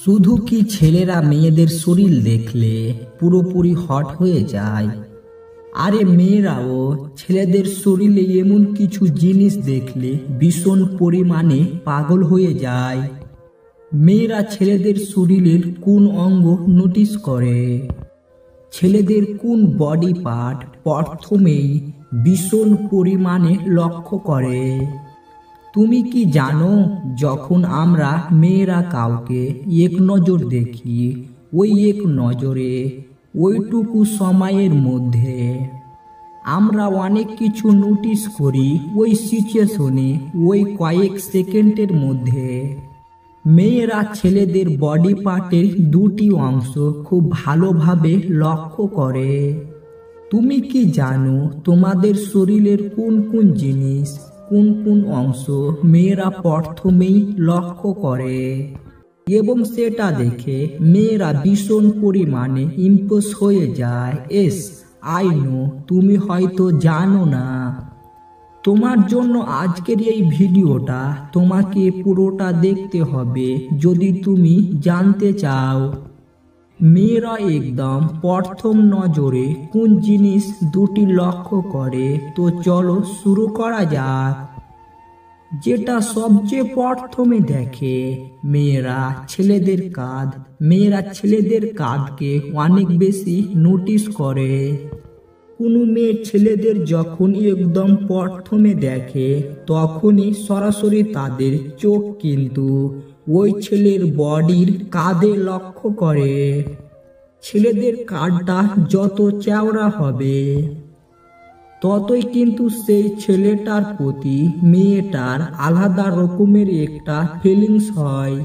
শুধু কি ছেলেরা মেয়েদের শরীর দেখলে পুরোপুরি হট হয়ে যায়? আরে মেয়েরাও ছেলেদের শরীরে এমন কিছু জিনিস দেখলে ভীষণ পরিমাণে পাগল হয়ে যায়। মেয়েরা ছেলেদের শরীরের কোন অঙ্গ নোটিস করে, ছেলেদের কোন বডি পার্ট প্রথমেই ভীষণ পরিমাণে লক্ষ্য করে? তুমি কি জানো, যখন আমরা মেয়েরা কাউকে এক নজর দেখি, ওই এক নজরে ওইটুকু সময়ের মধ্যে আমরা অনেক কিছু নোটিস করি। ওই সিচুয়েশনে ওই কয়েক সেকেন্ডের মধ্যে মেয়েরা ছেলেদের বডি পার্টের দুটি অংশ খুব ভালোভাবে লক্ষ্য করে। তুমি কি জানো তোমাদের শরীরের কোন কোন জিনিস, কোন কোন অংশ মেয়েরা প্রথমেই লক্ষ্য করে এবং সেটা দেখে মেয়েরা ভীষণ পরিমাণে ইমপ্রেস হয়ে যায়? এস আই নো, তুমি হয়তো জানো না। তোমার জন্য আজকের এই ভিডিওটা তোমাকে পুরোটা দেখতে হবে যদি তুমি জানতে চাও মেয়েরা একদম প্রথম নজরে কোন জিনিস দুটি লক্ষ্য করে। তো চলো শুরু করা যাক। যেটা সবচেয়ে প্রথমে দেখে মেয়েরা ছেলেদের কাঁধ। মেয়েরা ছেলেদের কাঁধকে অনেক বেশি নোটিস করে। কোনো মেয়ে ছেলেদের যখন একদম প্রথমে দেখে তখনই সরাসরি তাদের চোখ কিন্তু ওই ছেলের বডির কাঁধে লক্ষ্য করে। ছেলেদের কাঁধটা যত চওড়া হবে ততই কিন্তু সেই ছেলেটার প্রতি মেয়েটার আলাদা রকমের একটা ফিলিংস হয়।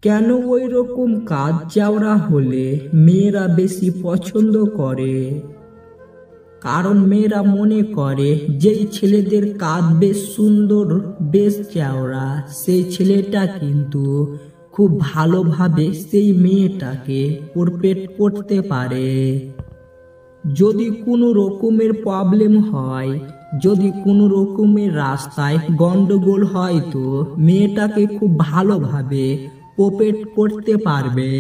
কেন ওই রকম কাঁধ চওড়া হলে মেয়েরা বেশি পছন্দ করে? কারণ মেয়েরা মনে করে যেই ছেলেদের কাঁধ বেশ সুন্দর, বেশ চওড়া, সেই ছেলেটা কিন্তু খুব ভালোভাবে সেই মেয়েটাকে পোরপেট করতে পারে। যদি কোনো রকমের প্রবলেম হয়, যদি কোনো রকমের রাস্তায় গন্ডগোল হয়, তো মেয়েটাকে খুব ভালোভাবে পোপেট করতে পারবে।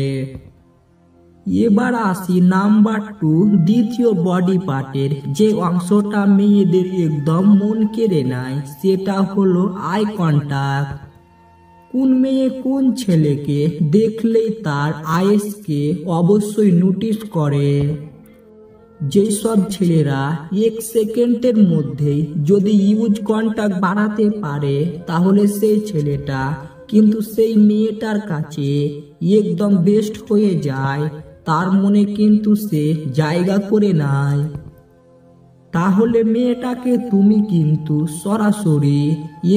এবার আসি নাম্বার 2, দ্বিতীয় বডি পার্টের যে অংশটা মেয়েদের একদম মন কেড়ে নেয়, সেটা হলো আই কন্টাক্ট। কোন মেয়ে কোন ছেলেকে দেখলেই তার আইসকে অবশ্যই নোটিস করে। যেই সব ছেলেরা এক সেকেন্ডের মধ্যেই যদি ইউজ কন্টাক্ট বাড়াতে পারে, তাহলে সেই ছেলেটা কিন্তু সেই মেয়েটার কাছে একদম বেস্ট হয়ে যায়। তার মনে কিন্তু সে জায়গা করে নেয়। তাহলে মেয়েটাকে তুমি কিন্তু সরাসরি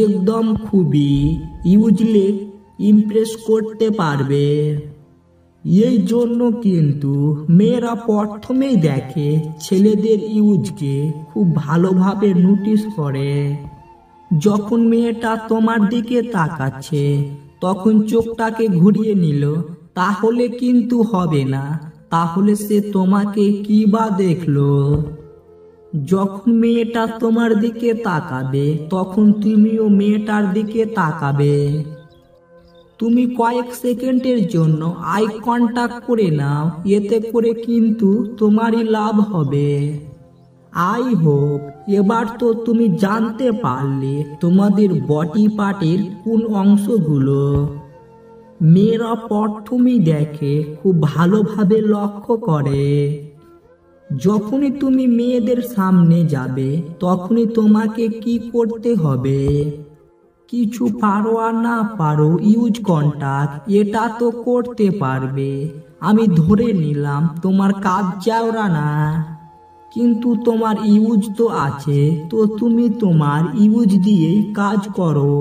একদম খুবই ইউজলি ইমপ্রেস করতে পারবে। এই জন্য কিন্তু মেয়েরা প্রথমেই দেখে ছেলেদের ইউজকে খুব ভালোভাবে নোটিস করে। যখন মেয়েটা তোমার দিকে তাকাচ্ছে তখন চোখটাকে ঘুরিয়ে নিল, তাহলে কিন্তু হবে না। তাহলে সে তোমাকে কি বা দেখলো? যখন মেয়েটা তোমার দিকে তাকাবে তখন তুমিও মেয়েটার দিকে তাকাবে। তুমি কয়েক সেকেন্ডের জন্য আই কন্টাক্ট করে নাও, এতে করে কিন্তু তোমারই লাভ হবে। আই হোপ এবার তো তুমি জানতে পারলে তোমাদের বডি পার্টের কোন অংশগুলো মেয়েরা প্রথমেই দেখে, খুব ভালোভাবে লক্ষ্য করে। যখনই তুমি মেয়েদের সামনে যাবে তখনই তোমাকে কি করতে হবে? কিছু পারো আর না পারো, ইউজ কন্টাক্ট এটা তো করতে পারবে। আমি ধরে নিলাম তোমার কাজ চওড়া না, কিন্তু তোমার ইউজ তো আছে, তো তুমি তোমার ইউজ দিয়েই কাজ করো।